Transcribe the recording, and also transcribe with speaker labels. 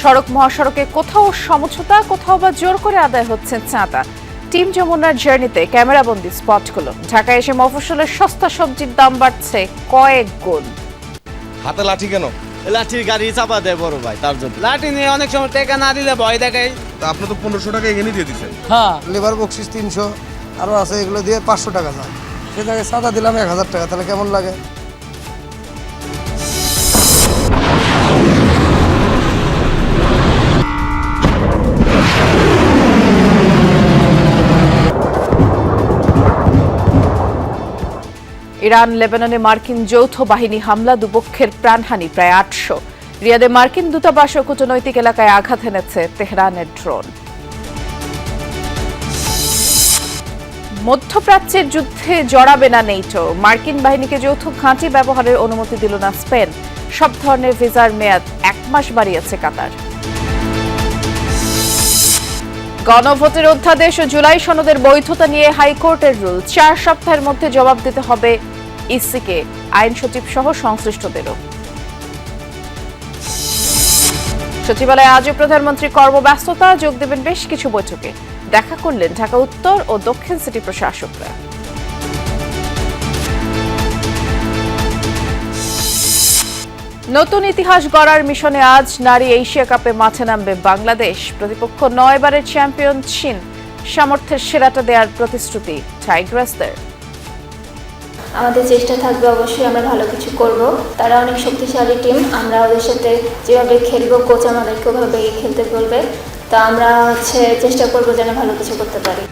Speaker 1: সড়ক মহাসড়কে কোথাও সমঝোতা, কোথাও বা জোর করে আদায় হচ্ছে চাঁদা। টিম যমুনার জার্নিতে ক্যামেরাবন্দি স্পটগুলো। ঢাকায় এসে মফস্বলের সস্তা সবজির দাম বাড়ছে কয়েক গুণ।
Speaker 2: হাতে লাঠি কেন?
Speaker 3: লাঠির গাড়ি চাপা দেয় বড় ভাই, তার জন্য লাঠি নিয়ে অনেক সময় টাকা না দিলে ভয় দেখায়।
Speaker 2: তা আপনি তো 1500 টাকা এখানে দিয়ে দিচ্ছেন।
Speaker 4: হ্যাঁ, লেবার বকশিস 300, আরও আছে, এগুলো দিয়ে 500 টাকা যায়। সে জায়গায় সাদা দিলাম 1000 টাকা, তাহলে কেমন লাগে?
Speaker 1: ইরান লেবাননে মার্কিন যৌথ বাহিনী হামলা, দুপক্ষের প্রাণহানি প্রায় 800। রিয়াদে মার্কিন দূতাবাস ও কূটনৈতিক এলাকায় আঘাত এনেছে তেহরানের ড্রোন। মধ্যপ্রাচ্যের যুদ্ধে জড়াবে না নেটো। মার্কিন বাহিনীকে যৌথ ঘাঁটি ব্যবহারের অনুমতি দিল না স্পেন। সব ধরনের ভিসার মেয়াদ 1 মাস বাড়িয়েছে কাতার। গণভোটের অধ্যাদেশ ও জুলাই সনদের বৈধতা নিয়ে হাইকোর্টের রুল। 4 সপ্তাহের মধ্যে জবাব দিতে হবে ইসিকে, আইন সচিব সহ সংশ্লিষ্টদেরও। সচিবালয়ে আজও প্রধানমন্ত্রী কর্মব্যস্ততা, যোগ দেবেন বেশ কিছু বৈঠকে। দেখা করলেন ঢাকা উত্তর ও দক্ষিণ সিটি প্রশাসকরা। নতুন ইতিহাস গড়ার মিশনে আজ নারী এশিয়া কাপে মাঠে নামবে বাংলাদেশ। প্রতিপক্ষ 9 বারের চ্যাম্পিয়ন চীন। সামর্থ্যের সেরাটা দেওয়ার প্রতিশ্রুতি টাইগ্রাসদের।
Speaker 5: আমাদের চেষ্টা থাকবে, অবশ্যই আমরা ভালো কিছু করব। তারা অনেক শক্তিশালী টিম, আমরা ওদের সাথে যেভাবে খেলবো, কোচ আমাদেরকে ওভাবে খেলতে বলবে। তো আমরা চেষ্টা করবো যেন ভালো কিছু করতে পারি।